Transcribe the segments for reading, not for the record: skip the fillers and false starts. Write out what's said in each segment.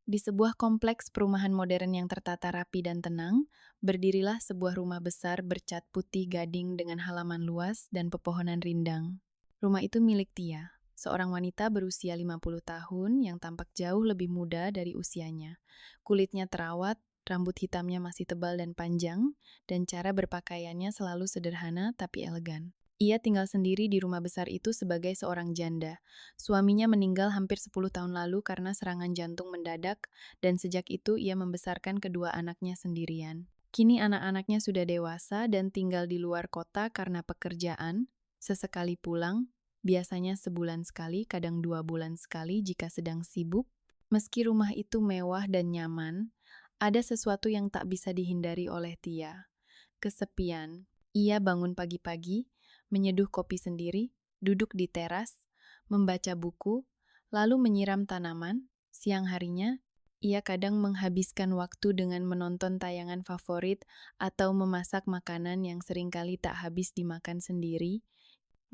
Di sebuah kompleks perumahan modern yang tertata rapi dan tenang, berdirilah sebuah rumah besar bercat putih gading dengan halaman luas dan pepohonan rindang. Rumah itu milik Tia, seorang wanita berusia 50 tahun yang tampak jauh lebih muda dari usianya. Kulitnya terawat, rambut hitamnya masih tebal dan panjang, dan cara berpakaiannya selalu sederhana tapi elegan. Ia tinggal sendiri di rumah besar itu sebagai seorang janda. Suaminya meninggal hampir 10 tahun lalu karena serangan jantung mendadak, dan sejak itu ia membesarkan kedua anaknya sendirian. Kini anak-anaknya sudah dewasa dan tinggal di luar kota karena pekerjaan, sesekali pulang, biasanya sebulan sekali, kadang 2 bulan sekali jika sedang sibuk. Meski rumah itu mewah dan nyaman, ada sesuatu yang tak bisa dihindari oleh Tia. Kesepian. Ia bangun pagi-pagi, menyeduh kopi sendiri, duduk di teras, membaca buku, lalu menyiram tanaman. Siang harinya, ia kadang menghabiskan waktu dengan menonton tayangan favorit atau memasak makanan yang seringkali tak habis dimakan sendiri.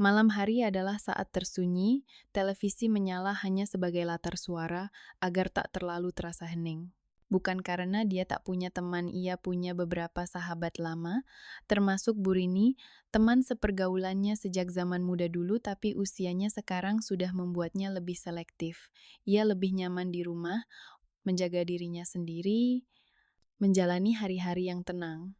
Malam hari adalah saat tersunyi, televisi menyala hanya sebagai latar suara agar tak terlalu terasa hening. Bukan karena dia tak punya teman, ia punya beberapa sahabat lama, termasuk Burini, teman sepergaulannya sejak zaman muda dulu tapi usianya sekarang sudah membuatnya lebih selektif. Ia lebih nyaman di rumah, menjaga dirinya sendiri, menjalani hari-hari yang tenang.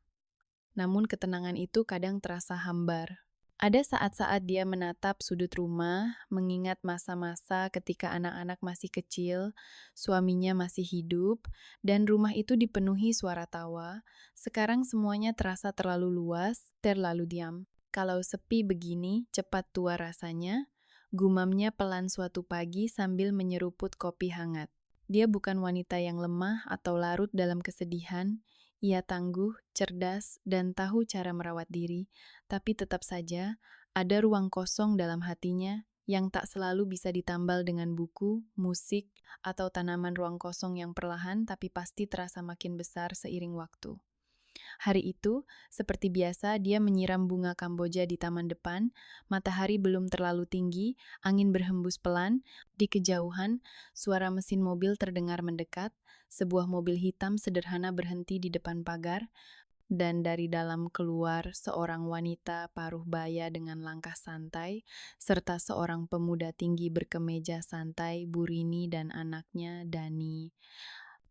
Namun ketenangan itu kadang terasa hambar. Ada saat-saat dia menatap sudut rumah, mengingat masa-masa ketika anak-anak masih kecil, suaminya masih hidup, dan rumah itu dipenuhi suara tawa. Sekarang semuanya terasa terlalu luas, terlalu diam. Kalau sepi begini, cepat tua rasanya, gumamnya pelan suatu pagi sambil menyeruput kopi hangat. Dia bukan wanita yang lemah atau larut dalam kesedihan. Ia tangguh, cerdas, dan tahu cara merawat diri, tapi tetap saja ada ruang kosong dalam hatinya yang tak selalu bisa ditambal dengan buku, musik, atau tanaman. Ruang kosong yang perlahan tapi pasti terasa makin besar seiring waktu. Hari itu, seperti biasa, dia menyiram bunga Kamboja di taman depan. Matahari belum terlalu tinggi, angin berhembus pelan. Di kejauhan, suara mesin mobil terdengar mendekat. Sebuah mobil hitam sederhana berhenti di depan pagar, dan dari dalam keluar seorang wanita paruh baya dengan langkah santai, serta seorang pemuda tinggi berkemeja santai, Burini dan anaknya, Dani.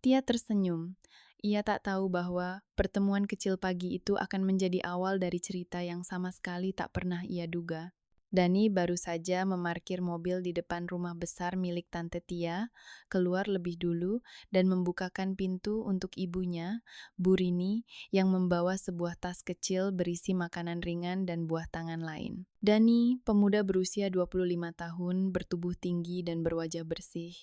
Tia tersenyum. Ia tak tahu bahwa pertemuan kecil pagi itu akan menjadi awal dari cerita yang sama sekali tak pernah ia duga. Dani baru saja memarkir mobil di depan rumah besar milik Tante Tia, keluar lebih dulu dan membukakan pintu untuk ibunya, Burini, yang membawa sebuah tas kecil berisi makanan ringan dan buah tangan lain. Dani, pemuda berusia 25 tahun, bertubuh tinggi dan berwajah bersih.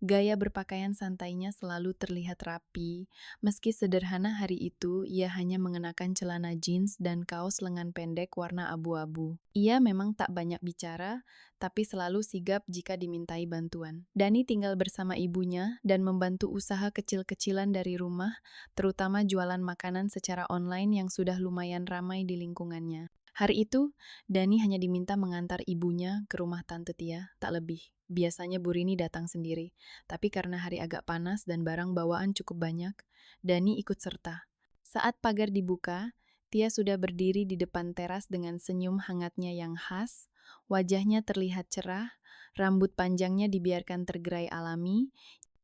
Gaya berpakaian santainya selalu terlihat rapi. Meski sederhana hari itu, ia hanya mengenakan celana jeans dan kaos lengan pendek warna abu-abu. Ia memang tak banyak bicara, tapi selalu sigap jika dimintai bantuan. Dani tinggal bersama ibunya dan membantu usaha kecil-kecilan dari rumah, terutama jualan makanan secara online yang sudah lumayan ramai di lingkungannya. Hari itu, Dani hanya diminta mengantar ibunya ke rumah Tante Tia, tak lebih. Biasanya Burini datang sendiri, tapi karena hari agak panas dan barang bawaan cukup banyak, Dani ikut serta. Saat pagar dibuka, Tia sudah berdiri di depan teras dengan senyum hangatnya yang khas, wajahnya terlihat cerah, rambut panjangnya dibiarkan tergerai alami,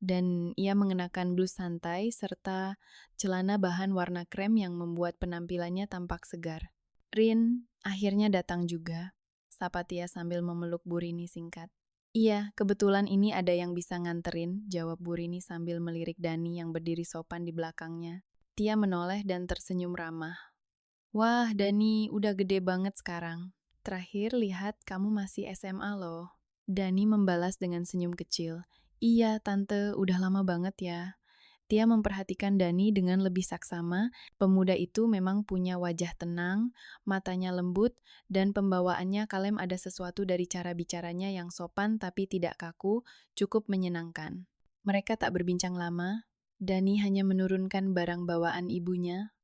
dan ia mengenakan blus santai serta celana bahan warna krem yang membuat penampilannya tampak segar. Rin, akhirnya datang juga, sapa Tia sambil memeluk Burini singkat. Iya, kebetulan ini ada yang bisa nganterin, jawab Burini sambil melirik Dani yang berdiri sopan di belakangnya. Tia menoleh dan tersenyum ramah. Wah, Dani, udah gede banget sekarang. Terakhir lihat kamu masih SMA loh. Dani membalas dengan senyum kecil. Iya, Tante, udah lama banget ya. Tia memperhatikan Dani dengan lebih saksama. Pemuda itu memang punya wajah tenang, matanya lembut, dan pembawaannya kalem. Ada sesuatu dari cara bicaranya yang sopan tapi tidak kaku, cukup menyenangkan. Mereka tak berbincang lama. Dani hanya menurunkan barang bawaan ibunya,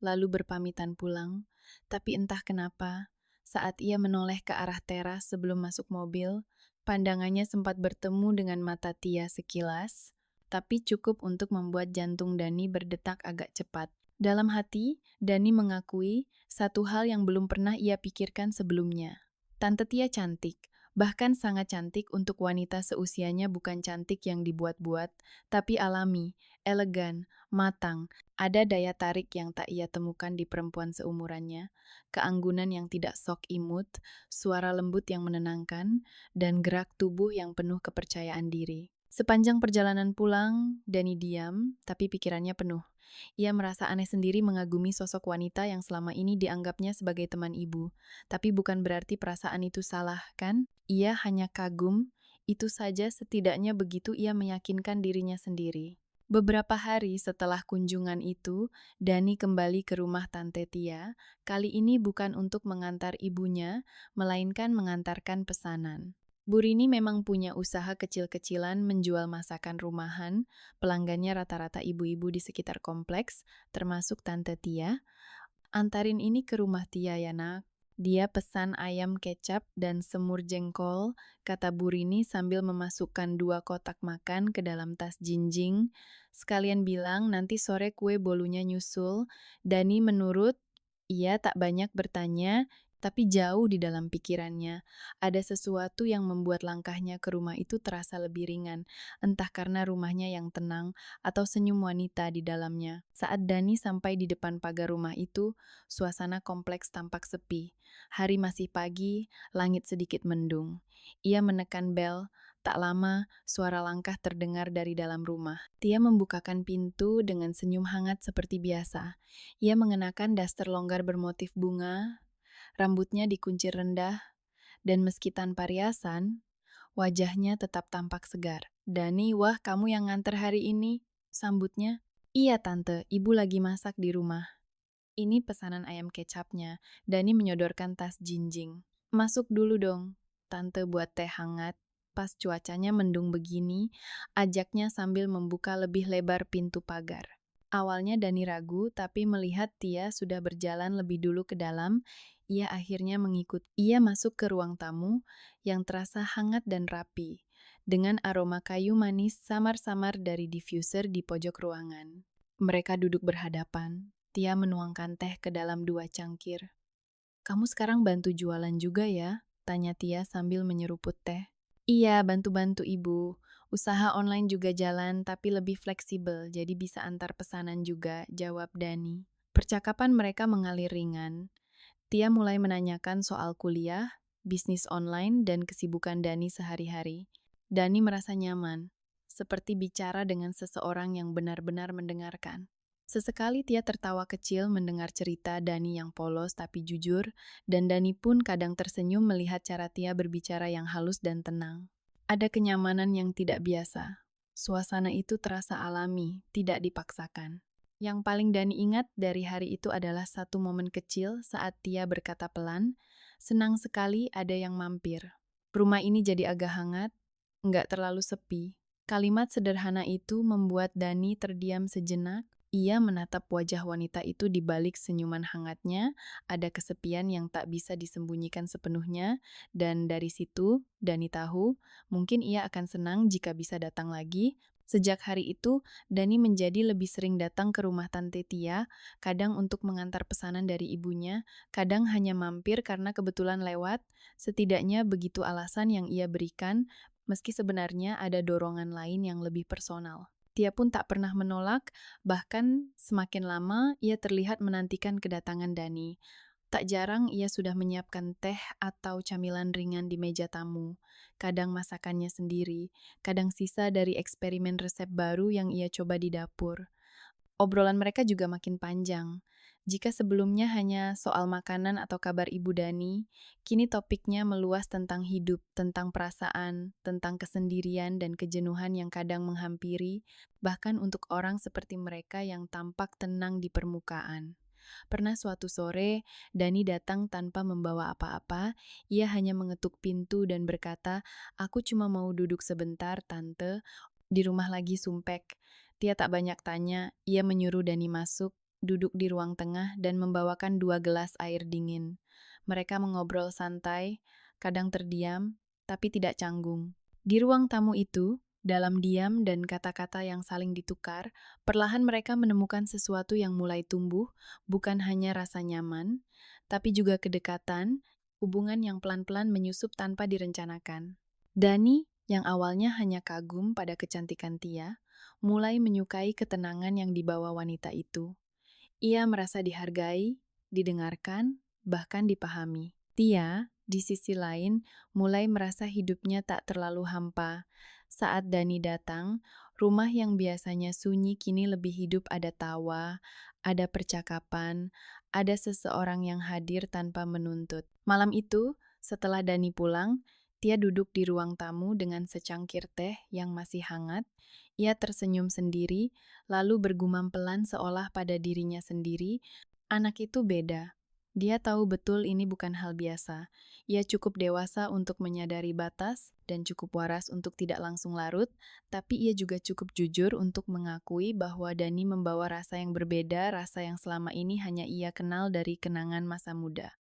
lalu berpamitan pulang. Tapi entah kenapa, saat ia menoleh ke arah teras sebelum masuk mobil, pandangannya sempat bertemu dengan mata Tia sekilas. tapi cukup untuk membuat jantung Dani berdetak agak cepat. Dalam hati, Dani mengakui satu hal yang belum pernah ia pikirkan sebelumnya. Tante Tia cantik, bahkan sangat cantik untuk wanita seusianya, bukan cantik yang dibuat-buat, tapi alami, elegan, matang. Ada daya tarik yang tak ia temukan di perempuan seumurannya, keanggunan yang tidak sok imut, suara lembut yang menenangkan, dan gerak tubuh yang penuh kepercayaan diri. Sepanjang perjalanan pulang, Dani diam, tapi pikirannya penuh. Ia merasa aneh sendiri mengagumi sosok wanita yang selama ini dianggapnya sebagai teman ibu. Tapi bukan berarti perasaan itu salah, kan? Ia hanya kagum, itu saja. Setidaknya begitu ia meyakinkan dirinya sendiri. Beberapa hari setelah kunjungan itu, Dani kembali ke rumah Tante Tia. Kali ini bukan untuk mengantar ibunya, melainkan mengantarkan pesanan. Bu Rini memang punya usaha kecil-kecilan menjual masakan rumahan. Pelanggannya rata-rata ibu-ibu di sekitar kompleks, termasuk Tante Tia. Antarin ini ke rumah Tia ya nak. Dia pesan ayam kecap dan semur jengkol, kata Bu Rini sambil memasukkan 2 kotak makan ke dalam tas jinjing. Sekalian bilang nanti sore kue bolunya nyusul. Dani menurut, ia tak banyak bertanya, tapi jauh di dalam pikirannya. Ada sesuatu yang membuat langkahnya ke rumah itu terasa lebih ringan, entah karena rumahnya yang tenang atau senyum wanita di dalamnya. Saat Dani sampai di depan pagar rumah itu, suasana kompleks tampak sepi. Hari masih pagi, langit sedikit mendung. Ia menekan bel. Tak lama, suara langkah terdengar dari dalam rumah. Tia membukakan pintu dengan senyum hangat seperti biasa. Ia mengenakan daster longgar bermotif bunga, rambutnya dikuncir rendah, dan meski tanpa riasan, wajahnya tetap tampak segar. Dani, wah kamu yang nganter hari ini, sambutnya. Iya tante, ibu lagi masak di rumah. Ini pesanan ayam kecapnya. Dani menyodorkan tas jinjing. Masuk dulu dong. Tante buat teh hangat. Pas cuacanya mendung begini, ajaknya sambil membuka lebih lebar pintu pagar. Awalnya Dani ragu, tapi melihat Tia sudah berjalan lebih dulu ke dalam, ia akhirnya mengikut. Ia masuk ke ruang tamu yang terasa hangat dan rapi, dengan aroma kayu manis samar-samar dari diffuser di pojok ruangan. Mereka duduk berhadapan. Tia menuangkan teh ke dalam 2 cangkir. Kamu sekarang bantu jualan juga ya? Tanya Tia sambil menyeruput teh. Iya, bantu-bantu ibu. Usaha online juga jalan, tapi lebih fleksibel, jadi bisa antar pesanan juga, jawab Dani. Percakapan mereka mengalir ringan. Tia mulai menanyakan soal kuliah, bisnis online, dan kesibukan Dani sehari-hari. Dani merasa nyaman, seperti bicara dengan seseorang yang benar-benar mendengarkan. Sesekali Tia tertawa kecil mendengar cerita Dani yang polos tapi jujur, dan Dani pun kadang tersenyum melihat cara Tia berbicara yang halus dan tenang. Ada kenyamanan yang tidak biasa. Suasana itu terasa alami, tidak dipaksakan. Yang paling Dani ingat dari hari itu adalah satu momen kecil saat Tia berkata pelan, senang sekali ada yang mampir. Rumah ini jadi agak hangat, nggak terlalu sepi. Kalimat sederhana itu membuat Dani terdiam sejenak. Ia menatap wajah wanita itu di balik senyuman hangatnya, ada kesepian yang tak bisa disembunyikan sepenuhnya, dan dari situ, Dani tahu, mungkin ia akan senang jika bisa datang lagi. Sejak hari itu, Dani menjadi lebih sering datang ke rumah Tante Tia, kadang untuk mengantar pesanan dari ibunya, kadang hanya mampir karena kebetulan lewat. Setidaknya begitu alasan yang ia berikan, meski sebenarnya ada dorongan lain yang lebih personal. Tia pun tak pernah menolak, bahkan semakin lama ia terlihat menantikan kedatangan Dani. Tak jarang ia sudah menyiapkan teh atau camilan ringan di meja tamu. Kadang masakannya sendiri, kadang sisa dari eksperimen resep baru yang ia coba di dapur. Obrolan mereka juga makin panjang. Jika sebelumnya hanya soal makanan atau kabar Ibu Dani, kini topiknya meluas tentang hidup, tentang perasaan, tentang kesendirian dan kejenuhan yang kadang menghampiri, bahkan untuk orang seperti mereka yang tampak tenang di permukaan. Pernah suatu sore, Dani datang tanpa membawa apa-apa. Ia hanya mengetuk pintu dan berkata, "Aku cuma mau duduk sebentar, Tante. Di rumah lagi sumpek." Tia tak banyak tanya, ia menyuruh Dani masuk, duduk di ruang tengah, dan membawakan 2 gelas air dingin. Mereka mengobrol santai, kadang terdiam, tapi tidak canggung. Di ruang tamu itu, Dalam diam dan kata-kata yang saling ditukar, perlahan mereka menemukan sesuatu yang mulai tumbuh, bukan hanya rasa nyaman, tapi juga kedekatan, hubungan yang pelan-pelan menyusup tanpa direncanakan. Dani, yang awalnya hanya kagum pada kecantikan Tia, mulai menyukai ketenangan yang dibawa wanita itu. Ia merasa dihargai, didengarkan, bahkan dipahami. Tia, di sisi lain, mulai merasa hidupnya tak terlalu hampa. Saat Dani datang, rumah yang biasanya sunyi kini lebih hidup, ada tawa, ada percakapan, ada seseorang yang hadir tanpa menuntut. Malam itu, setelah Dani pulang, Tia duduk di ruang tamu dengan secangkir teh yang masih hangat. Ia tersenyum sendiri, lalu bergumam pelan seolah pada dirinya sendiri, anak itu beda. Dia tahu betul ini bukan hal biasa. Ia cukup dewasa untuk menyadari batas dan cukup waras untuk tidak langsung larut, tapi ia juga cukup jujur untuk mengakui bahwa Dani membawa rasa yang berbeda, rasa yang selama ini hanya ia kenal dari kenangan masa muda.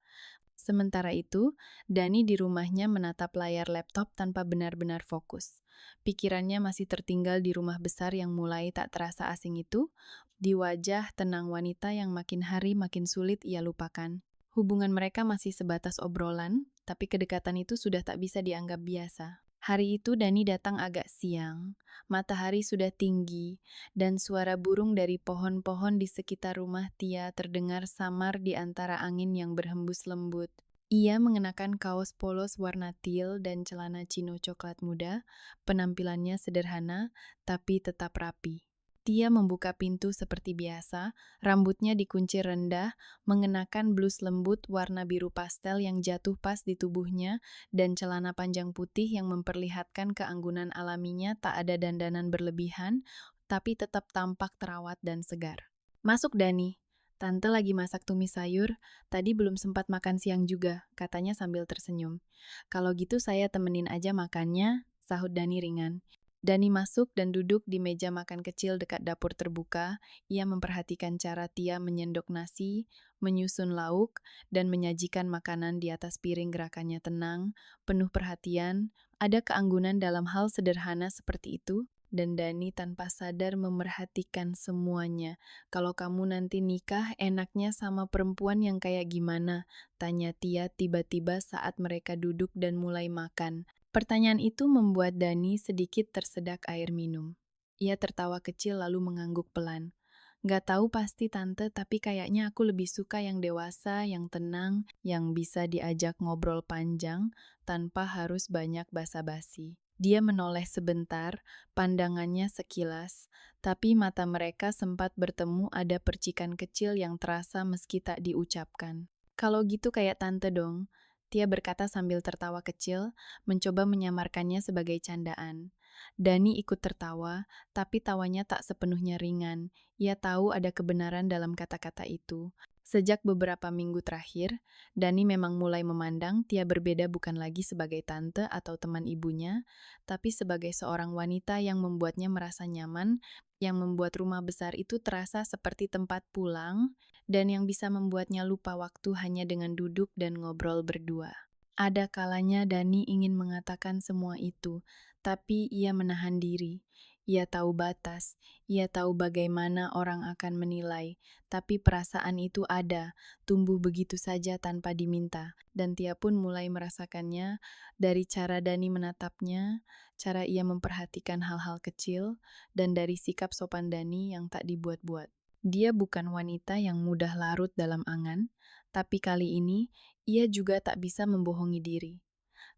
Sementara itu, Dani di rumahnya menatap layar laptop tanpa benar-benar fokus. Pikirannya masih tertinggal di rumah besar yang mulai tak terasa asing itu, di wajah tenang wanita yang makin hari makin sulit ia lupakan. Hubungan mereka masih sebatas obrolan, tapi kedekatan itu sudah tak bisa dianggap biasa. Hari itu Dani datang agak siang, matahari sudah tinggi, dan suara burung dari pohon-pohon di sekitar rumah Tia terdengar samar di antara angin yang berhembus lembut. Ia mengenakan kaos polos warna teal dan celana chino coklat muda, penampilannya sederhana tapi tetap rapi. Tia membuka pintu seperti biasa, rambutnya dikunci rendah, mengenakan blus lembut warna biru pastel yang jatuh pas di tubuhnya, dan celana panjang putih yang memperlihatkan keanggunan alaminya, tak ada dandanan berlebihan, tapi tetap tampak terawat dan segar. "Masuk, Dani. Tante lagi masak tumis sayur, tadi belum sempat makan siang juga," katanya sambil tersenyum. "Kalau gitu saya temenin aja makannya," sahut Dani ringan. Dani masuk dan duduk di meja makan kecil dekat dapur terbuka. Ia memperhatikan cara Tia menyendok nasi, menyusun lauk, dan menyajikan makanan di atas piring. Gerakannya tenang, penuh perhatian. Ada keanggunan dalam hal sederhana seperti itu, dan Dani tanpa sadar memerhatikan semuanya. "Kalau kamu nanti nikah, enaknya sama perempuan yang kayak gimana?" tanya Tia tiba-tiba saat mereka duduk dan mulai makan. Pertanyaan itu membuat Dani sedikit tersedak air minum. Ia tertawa kecil lalu mengangguk pelan. "Gak tahu pasti tante, tapi kayaknya aku lebih suka yang dewasa, yang tenang, yang bisa diajak ngobrol panjang tanpa harus banyak basa-basi." Dia menoleh sebentar, pandangannya sekilas, tapi mata mereka sempat bertemu, ada percikan kecil yang terasa meski tak diucapkan. "Kalau gitu kayak tante dong," Tia berkata sambil tertawa kecil, mencoba menyamarkannya sebagai candaan. Dani ikut tertawa, tapi tawanya tak sepenuhnya ringan. Ia tahu ada kebenaran dalam kata-kata itu. Sejak beberapa minggu terakhir, Dani memang mulai memandang Tia berbeda, bukan lagi sebagai tante atau teman ibunya, tapi sebagai seorang wanita yang membuatnya merasa nyaman, yang membuat rumah besar itu terasa seperti tempat pulang, dan yang bisa membuatnya lupa waktu hanya dengan duduk dan ngobrol berdua. Ada kalanya Dani ingin mengatakan semua itu, tapi ia menahan diri. Ia tahu batas, ia tahu bagaimana orang akan menilai, tapi perasaan itu ada, tumbuh begitu saja tanpa diminta, dan Tia pun mulai merasakannya dari cara Dani menatapnya, cara ia memperhatikan hal-hal kecil, dan dari sikap sopan Dani yang tak dibuat-buat. Dia bukan wanita yang mudah larut dalam angan, tapi kali ini ia juga tak bisa membohongi diri.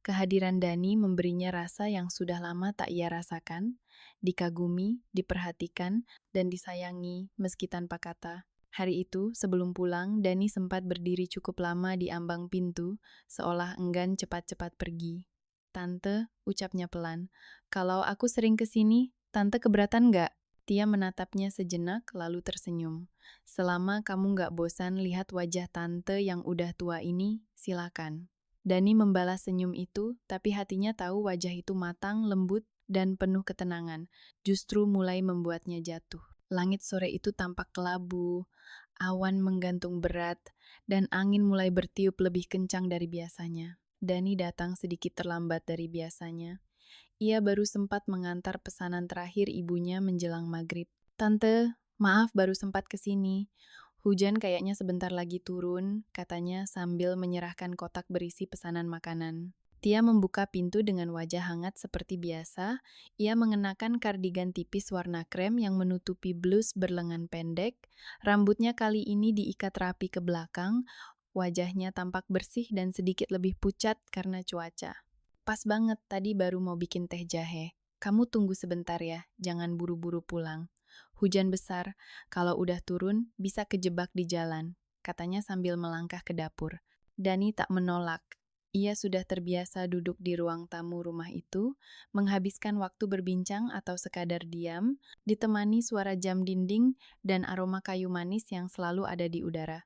Kehadiran Dani memberinya rasa yang sudah lama tak ia rasakan, dikagumi, diperhatikan, dan disayangi meski tanpa kata. Hari itu, sebelum pulang, Dani sempat berdiri cukup lama di ambang pintu, seolah enggan cepat-cepat pergi. "Tante," ucapnya pelan, "kalau aku sering ke sini, Tante keberatan nggak?" Tia menatapnya sejenak, lalu tersenyum. "Selama kamu nggak bosan lihat wajah Tante yang udah tua ini, silakan." Dani membalas senyum itu, tapi hatinya tahu wajah itu matang, lembut, dan penuh ketenangan, justru mulai membuatnya jatuh. Langit sore itu tampak kelabu, awan menggantung berat, dan angin mulai bertiup lebih kencang dari biasanya. Dani datang sedikit terlambat dari biasanya. Ia baru sempat mengantar pesanan terakhir ibunya menjelang maghrib. Tante, maaf baru sempat kesini. Hujan kayaknya sebentar lagi turun, katanya sambil menyerahkan kotak berisi pesanan makanan. Tia membuka pintu dengan wajah hangat seperti biasa. Ia mengenakan kardigan tipis warna krem yang menutupi blus berlengan pendek. Rambutnya kali ini diikat rapi ke belakang. Wajahnya tampak bersih dan sedikit lebih pucat karena cuaca. Pas banget, tadi baru mau bikin teh jahe. Kamu tunggu sebentar ya, jangan buru-buru pulang. Hujan besar, kalau udah turun bisa kejebak di jalan, katanya sambil melangkah ke dapur. Dani tak menolak. Ia sudah terbiasa duduk di ruang tamu rumah itu, menghabiskan waktu berbincang atau sekadar diam, ditemani suara jam dinding dan aroma kayu manis yang selalu ada di udara.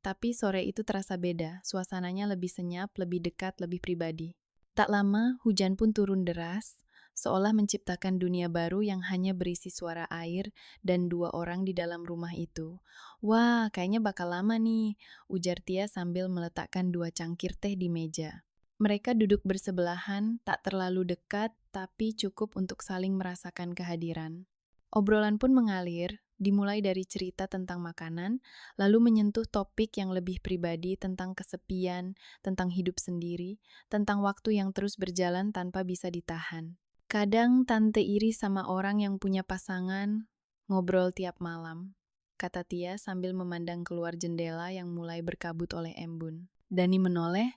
Tapi sore itu terasa beda, suasananya lebih senyap, lebih dekat, lebih pribadi. Tak lama, hujan pun turun deras, seolah menciptakan dunia baru yang hanya berisi suara air dan dua orang di dalam rumah itu. Wah, kayaknya bakal lama nih, ujar Tia sambil meletakkan dua cangkir teh di meja. Mereka duduk bersebelahan, tak terlalu dekat, tapi cukup untuk saling merasakan kehadiran. Obrolan pun mengalir, dimulai dari cerita tentang makanan, lalu menyentuh topik yang lebih pribadi tentang kesepian, tentang hidup sendiri, tentang waktu yang terus berjalan tanpa bisa ditahan. Kadang tante iri sama orang yang punya pasangan, ngobrol tiap malam, kata Tia sambil memandang keluar jendela yang mulai berkabut oleh embun. Dani menoleh,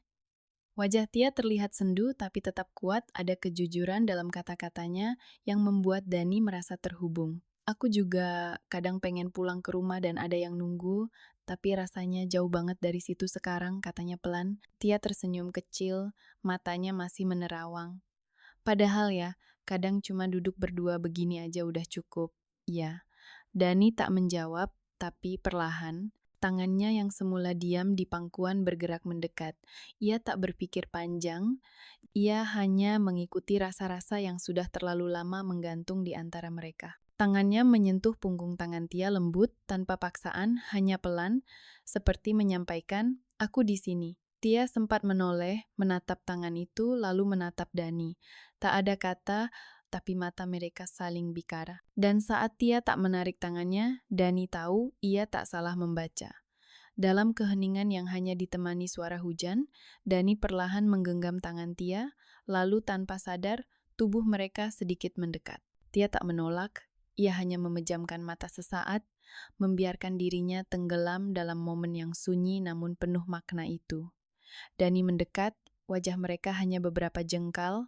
wajah Tia terlihat sendu tapi tetap kuat, ada kejujuran dalam kata-katanya yang membuat Dani merasa terhubung. Aku juga kadang pengen pulang ke rumah dan ada yang nunggu, tapi rasanya jauh banget dari situ sekarang, katanya pelan. Tia tersenyum kecil, matanya masih menerawang. Padahal ya, kadang cuma duduk berdua begini aja udah cukup. Ya, Dani tak menjawab, tapi perlahan, tangannya yang semula diam di pangkuan bergerak mendekat. Ia tak berpikir panjang, ia hanya mengikuti rasa-rasa yang sudah terlalu lama menggantung di antara mereka. Tangannya menyentuh punggung tangan Tia lembut, tanpa paksaan, hanya pelan, seperti menyampaikan, "Aku di sini." Tia sempat menoleh, menatap tangan itu, lalu menatap Dani. Tak ada kata, tapi mata mereka saling bicara. Dan saat Tia tak menarik tangannya, Dani tahu ia tak salah membaca. Dalam keheningan yang hanya ditemani suara hujan, Dani perlahan menggenggam tangan Tia, lalu tanpa sadar, tubuh mereka sedikit mendekat. Tia tak menolak, ia hanya memejamkan mata sesaat, membiarkan dirinya tenggelam dalam momen yang sunyi namun penuh makna itu. Dani mendekat, wajah mereka hanya beberapa jengkal.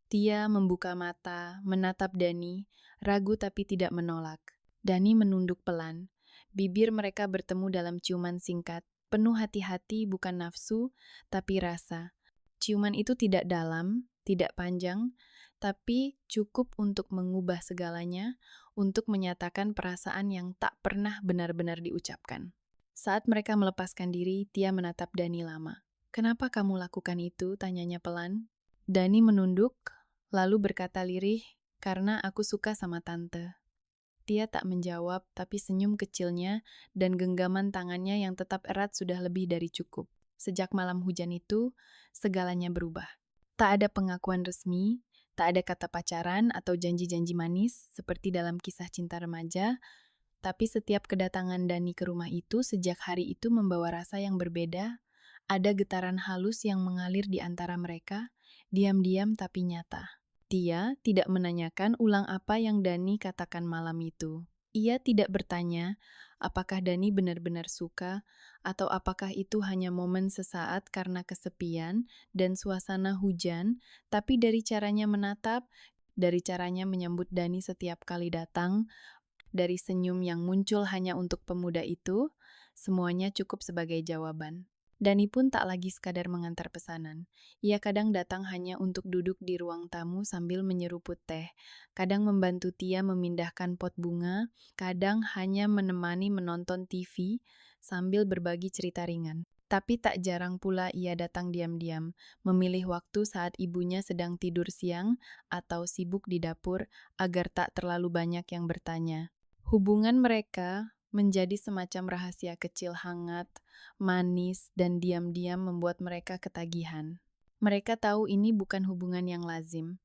Tia membuka mata, menatap Dani, ragu tapi tidak menolak. Dani menunduk pelan. Bibir mereka bertemu dalam ciuman singkat, penuh hati-hati bukan nafsu, tapi rasa. Ciuman itu tidak dalam, tidak panjang, tapi cukup untuk mengubah segalanya, untuk menyatakan perasaan yang tak pernah benar-benar diucapkan. Saat mereka melepaskan diri, Tia menatap Dani lama. "Kenapa kamu lakukan itu?" tanyanya pelan. Dani menunduk, lalu berkata lirih, "Karena aku suka sama tante." Tia tak menjawab, tapi senyum kecilnya dan genggaman tangannya yang tetap erat sudah lebih dari cukup. Sejak malam hujan itu, segalanya berubah. Tak ada pengakuan resmi, tak ada kata pacaran atau janji-janji manis seperti dalam kisah cinta remaja, tapi setiap kedatangan Dani ke rumah itu sejak hari itu membawa rasa yang berbeda. Ada getaran halus yang mengalir di antara mereka, diam-diam tapi nyata. Tia tidak menanyakan ulang apa yang Dani katakan malam itu. Ia tidak bertanya apakah Dani benar-benar suka atau apakah itu hanya momen sesaat karena kesepian dan suasana hujan, tapi dari caranya menatap, dari caranya menyambut Dani setiap kali datang, dari senyum yang muncul hanya untuk pemuda itu, semuanya cukup sebagai jawaban. Dani pun tak lagi sekadar mengantar pesanan. Ia kadang datang hanya untuk duduk di ruang tamu sambil menyeruput teh. Kadang membantu Tia memindahkan pot bunga, kadang hanya menemani menonton TV sambil berbagi cerita ringan. Tapi tak jarang pula ia datang diam-diam, memilih waktu saat ibunya sedang tidur siang atau sibuk di dapur agar tak terlalu banyak yang bertanya. Hubungan mereka menjadi semacam rahasia kecil hangat, manis, dan diam-diam membuat mereka ketagihan. Mereka tahu ini bukan hubungan yang lazim.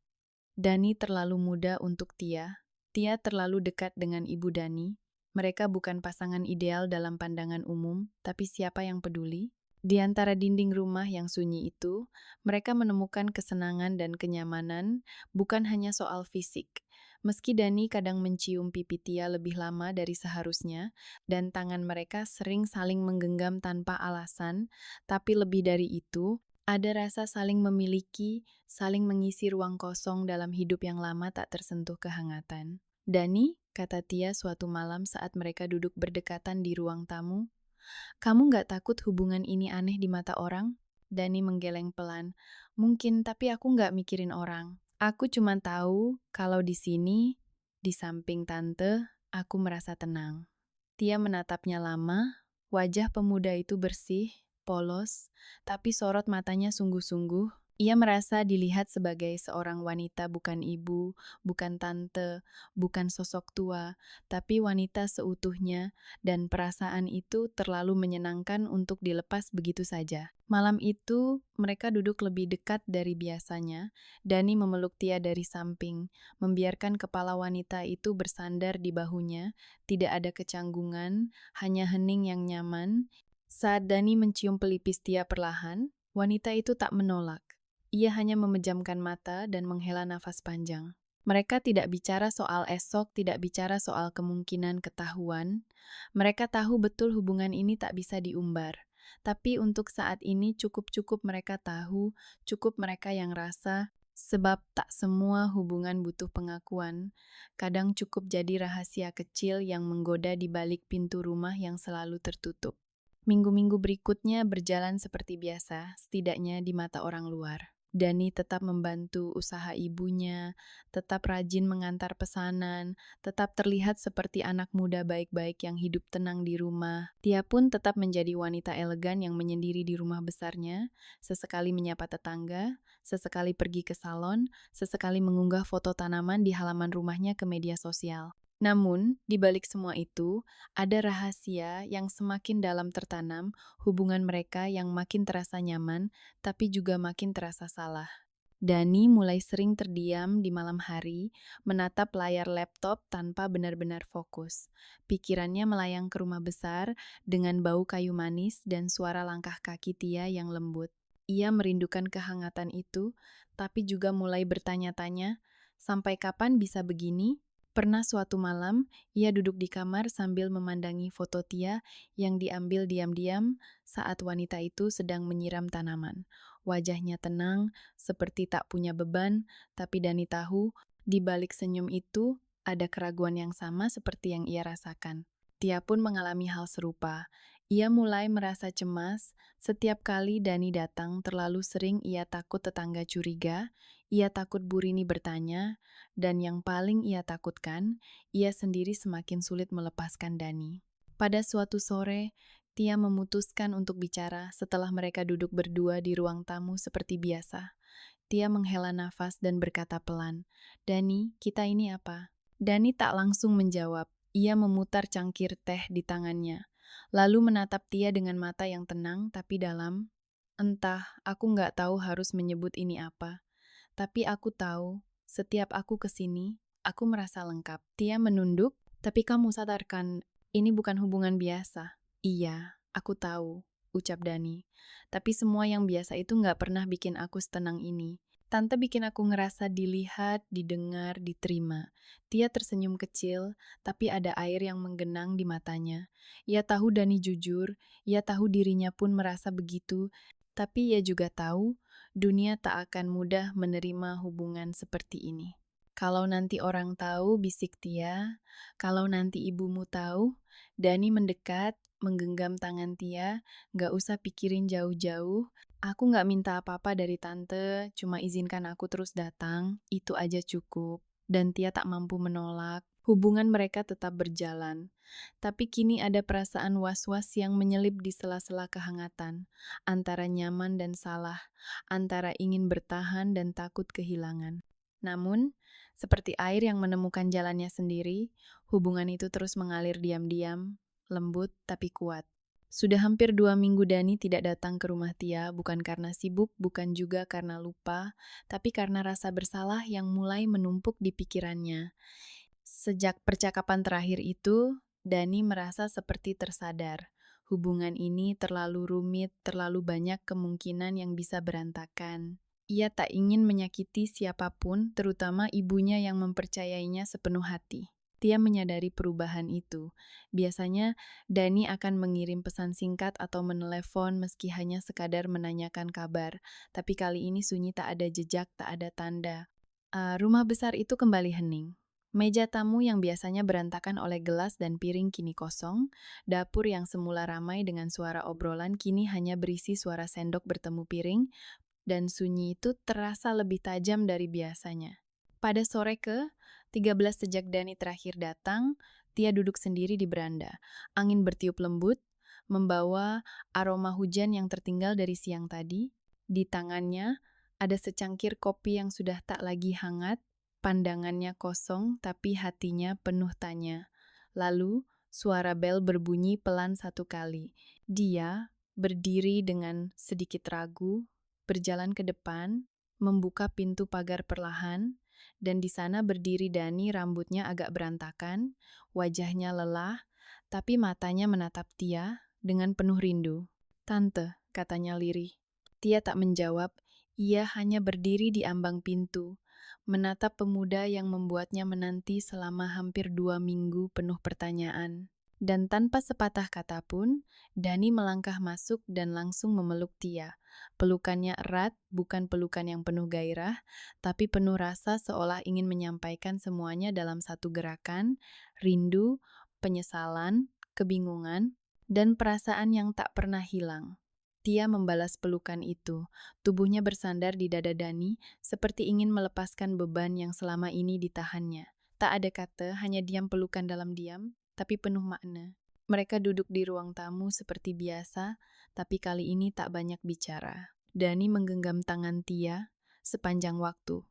Dani terlalu muda untuk Tia. Tia terlalu dekat dengan ibu Dani. Mereka bukan pasangan ideal dalam pandangan umum, tapi siapa yang peduli? Di antara dinding rumah yang sunyi itu, mereka menemukan kesenangan dan kenyamanan, bukan hanya soal fisik. Meski Dani kadang mencium pipi Tia lebih lama dari seharusnya, dan tangan mereka sering saling menggenggam tanpa alasan, tapi lebih dari itu, ada rasa saling memiliki, saling mengisi ruang kosong dalam hidup yang lama tak tersentuh kehangatan. Dani, kata Tia suatu malam saat mereka duduk berdekatan di ruang tamu, kamu nggak takut hubungan ini aneh di mata orang? Dani menggeleng pelan. Mungkin, tapi aku nggak mikirin orang. Aku cuma tahu kalau di sini, di samping tante, aku merasa tenang. Tia menatapnya lama, wajah pemuda itu bersih, polos, tapi sorot matanya sungguh-sungguh. Ia merasa dilihat sebagai seorang wanita, bukan ibu, bukan tante, bukan sosok tua, tapi wanita seutuhnya, dan perasaan itu terlalu menyenangkan untuk dilepas begitu saja. Malam itu, mereka duduk lebih dekat dari biasanya. Dani memeluk Tia dari samping, membiarkan kepala wanita itu bersandar di bahunya. Tidak ada kecanggungan, hanya hening yang nyaman. Saat Dani mencium pelipis Tia perlahan, wanita itu tak menolak. Ia hanya memejamkan mata dan menghela nafas panjang. Mereka tidak bicara soal esok, tidak bicara soal kemungkinan ketahuan. Mereka tahu betul hubungan ini tak bisa diumbar. Tapi untuk saat ini cukup-cukup mereka tahu, cukup mereka yang rasa, sebab tak semua hubungan butuh pengakuan. Kadang cukup jadi rahasia kecil yang menggoda di balik pintu rumah yang selalu tertutup. Minggu-minggu berikutnya berjalan seperti biasa, setidaknya di mata orang luar. Dani tetap membantu usaha ibunya, tetap rajin mengantar pesanan, tetap terlihat seperti anak muda baik-baik yang hidup tenang di rumah. Tia pun tetap menjadi wanita elegan yang menyendiri di rumah besarnya, sesekali menyapa tetangga, sesekali pergi ke salon, sesekali mengunggah foto tanaman di halaman rumahnya ke media sosial. Namun, di balik semua itu, ada rahasia yang semakin dalam tertanam, hubungan mereka yang makin terasa nyaman, tapi juga makin terasa salah. Dani mulai sering terdiam di malam hari, menatap layar laptop tanpa benar-benar fokus. Pikirannya melayang ke rumah besar dengan bau kayu manis dan suara langkah kaki Tia yang lembut. Ia merindukan kehangatan itu, tapi juga mulai bertanya-tanya, sampai kapan bisa begini? Pernah suatu malam, ia duduk di kamar sambil memandangi foto Tia yang diambil diam-diam saat wanita itu sedang menyiram tanaman. Wajahnya tenang, seperti tak punya beban, tapi Dani tahu, di balik senyum itu ada keraguan yang sama seperti yang ia rasakan. Tia pun mengalami hal serupa. Ia mulai merasa cemas, setiap kali Dani datang terlalu sering ia takut tetangga curiga, ia takut Burini bertanya, dan yang paling ia takutkan, ia sendiri semakin sulit melepaskan Dani. Pada suatu sore, Tia memutuskan untuk bicara setelah mereka duduk berdua di ruang tamu seperti biasa. Tia menghela nafas dan berkata pelan, "Dani, kita ini apa?" Dani tak langsung menjawab. Ia memutar cangkir teh di tangannya, lalu menatap Tia dengan mata yang tenang tapi dalam. Entah, aku nggak tahu harus menyebut ini apa. Tapi aku tahu, setiap aku kesini, aku merasa lengkap. Tia menunduk, tapi kamu sadarkan, ini bukan hubungan biasa. Iya, aku tahu, ucap Dani. Tapi semua yang biasa itu nggak pernah bikin aku setenang ini. Tante bikin aku ngerasa dilihat, didengar, diterima. Tia tersenyum kecil, tapi ada air yang menggenang di matanya. Ia tahu Dani jujur, ia tahu dirinya pun merasa begitu, tapi ia juga tahu dunia tak akan mudah menerima hubungan seperti ini. Kalau nanti orang tahu, bisik Tia. Kalau nanti ibumu tahu, Dani mendekat, menggenggam tangan Tia. Gak usah pikirin jauh-jauh. Aku gak minta apa-apa dari tante, cuma izinkan aku terus datang. Itu aja cukup. Dan Tia tak mampu menolak. Hubungan mereka tetap berjalan. Tapi kini ada perasaan was-was yang menyelip di sela-sela kehangatan. Antara nyaman dan salah. Antara ingin bertahan dan takut kehilangan. Namun, seperti air yang menemukan jalannya sendiri, hubungan itu terus mengalir diam-diam, lembut tapi kuat. Sudah hampir 2 minggu Dani tidak datang ke rumah Tia, bukan karena sibuk, bukan juga karena lupa, tapi karena rasa bersalah yang mulai menumpuk di pikirannya. Sejak percakapan terakhir itu, Dani merasa seperti tersadar. Hubungan ini terlalu rumit, terlalu banyak kemungkinan yang bisa berantakan. Ia tak ingin menyakiti siapapun, terutama ibunya yang mempercayainya sepenuh hati. Tia menyadari perubahan itu. Biasanya, Dani akan mengirim pesan singkat atau menelepon meski hanya sekadar menanyakan kabar. Tapi kali ini sunyi, tak ada jejak, tak ada tanda. Rumah besar itu kembali hening. Meja tamu yang biasanya berantakan oleh gelas dan piring kini kosong, dapur yang semula ramai dengan suara obrolan kini hanya berisi suara sendok bertemu piring, dan sunyi itu terasa lebih tajam dari biasanya. Pada sore ke-13 sejak Dani terakhir datang, Tia duduk sendiri di beranda. Angin bertiup lembut, membawa aroma hujan yang tertinggal dari siang tadi. Di tangannya ada secangkir kopi yang sudah tak lagi hangat, pandangannya kosong tapi hatinya penuh tanya. Lalu, suara bel berbunyi pelan satu kali. Dia berdiri dengan sedikit ragu, berjalan ke depan, membuka pintu pagar perlahan, dan di sana berdiri Dani, rambutnya agak berantakan, wajahnya lelah, tapi matanya menatap Tia dengan penuh rindu. "Tante," katanya lirih. Tia tak menjawab, ia hanya berdiri di ambang pintu, menatap pemuda yang membuatnya menanti selama hampir 2 minggu penuh pertanyaan. Dan tanpa sepatah kata pun, Dani melangkah masuk dan langsung memeluk Tia. Pelukannya erat, bukan pelukan yang penuh gairah, tapi penuh rasa seolah ingin menyampaikan semuanya dalam satu gerakan, rindu, penyesalan, kebingungan, dan perasaan yang tak pernah hilang. Tia membalas pelukan itu, tubuhnya bersandar di dada Dani, seperti ingin melepaskan beban yang selama ini ditahannya. Tak ada kata, hanya diam pelukan dalam diam, tapi penuh makna. Mereka duduk di ruang tamu seperti biasa, tapi kali ini tak banyak bicara. Dani menggenggam tangan Tia sepanjang waktu.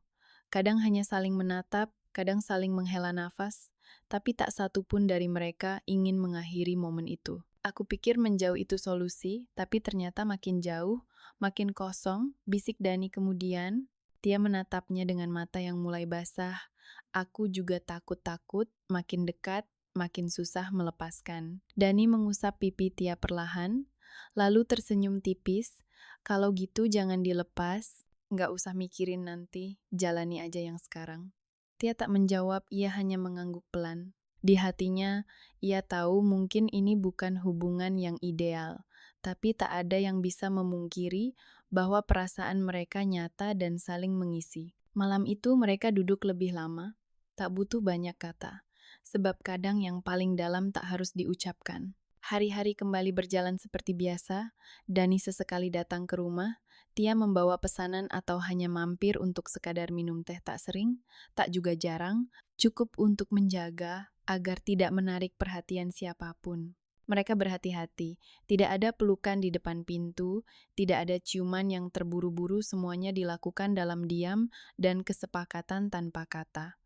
Kadang hanya saling menatap, kadang saling menghela nafas, tapi tak satu pun dari mereka ingin mengakhiri momen itu. "Aku pikir menjauh itu solusi, tapi ternyata makin jauh, makin kosong," bisik Dani kemudian. Tia menatapnya dengan mata yang mulai basah. "Aku juga takut-takut, makin dekat, makin susah melepaskan." Dani mengusap pipi Tia perlahan, lalu tersenyum tipis. "Kalau gitu jangan dilepas, nggak usah mikirin nanti, jalani aja yang sekarang." Tia tak menjawab, ia hanya mengangguk pelan. Di hatinya, ia tahu mungkin ini bukan hubungan yang ideal, tapi tak ada yang bisa memungkiri bahwa perasaan mereka nyata dan saling mengisi. Malam itu mereka duduk lebih lama, tak butuh banyak kata, sebab kadang yang paling dalam tak harus diucapkan. Hari-hari kembali berjalan seperti biasa, Dani sesekali datang ke rumah, Tia membawa pesanan atau hanya mampir untuk sekadar minum teh, tak sering, tak juga jarang, cukup untuk menjaga agar tidak menarik perhatian siapapun. Mereka berhati-hati, tidak ada pelukan di depan pintu, tidak ada ciuman yang terburu-buru, semuanya dilakukan dalam diam dan kesepakatan tanpa kata.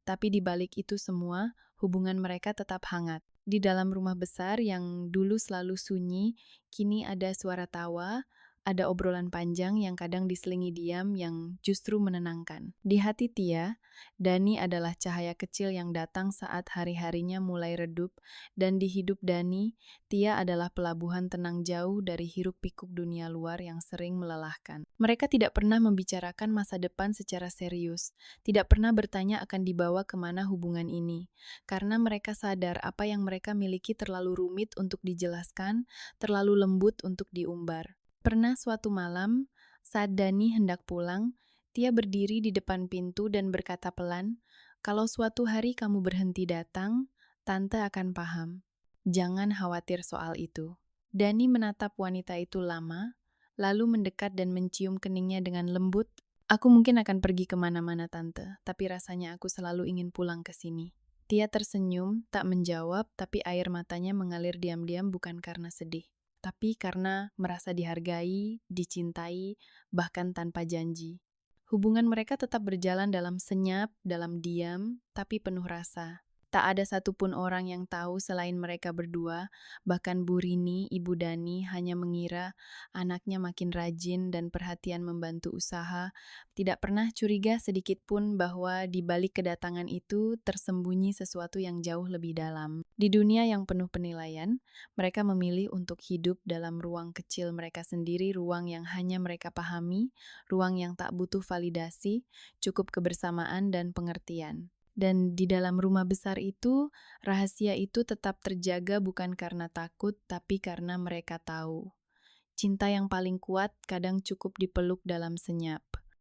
Tapi di balik itu semua, hubungan mereka tetap hangat. Di dalam rumah besar yang dulu selalu sunyi, kini ada suara tawa, ada obrolan panjang yang kadang diselingi diam yang justru menenangkan. Di hati Tia, Dani adalah cahaya kecil yang datang saat hari-harinya mulai redup, dan di hidup Dani, Tia adalah pelabuhan tenang jauh dari hiruk-pikuk dunia luar yang sering melelahkan. Mereka tidak pernah membicarakan masa depan secara serius, tidak pernah bertanya akan dibawa kemana hubungan ini, karena mereka sadar apa yang mereka miliki terlalu rumit untuk dijelaskan, terlalu lembut untuk diumbar. Pernah suatu malam, saat Dani hendak pulang, Tia berdiri di depan pintu dan berkata pelan, "Kalau suatu hari kamu berhenti datang, Tante akan paham. Jangan khawatir soal itu." Dani menatap wanita itu lama, lalu mendekat dan mencium keningnya dengan lembut. "Aku mungkin akan pergi kemana-mana, Tante, tapi rasanya aku selalu ingin pulang ke sini." Tia tersenyum, tak menjawab, tapi air matanya mengalir diam-diam bukan karena sedih, tapi karena merasa dihargai, dicintai, bahkan tanpa janji. Hubungan mereka tetap berjalan dalam senyap, dalam diam, tapi penuh rasa. Tak ada satupun orang yang tahu selain mereka berdua, bahkan Bu Rini, Ibu Dani hanya mengira anaknya makin rajin dan perhatian membantu usaha, tidak pernah curiga sedikit pun bahwa di balik kedatangan itu tersembunyi sesuatu yang jauh lebih dalam. Di dunia yang penuh penilaian, mereka memilih untuk hidup dalam ruang kecil mereka sendiri, ruang yang hanya mereka pahami, ruang yang tak butuh validasi, cukup kebersamaan dan pengertian. Dan di dalam rumah besar itu, rahasia itu tetap terjaga bukan karena takut, tapi karena mereka tahu. Cinta yang paling kuat kadang cukup dipeluk dalam senyap.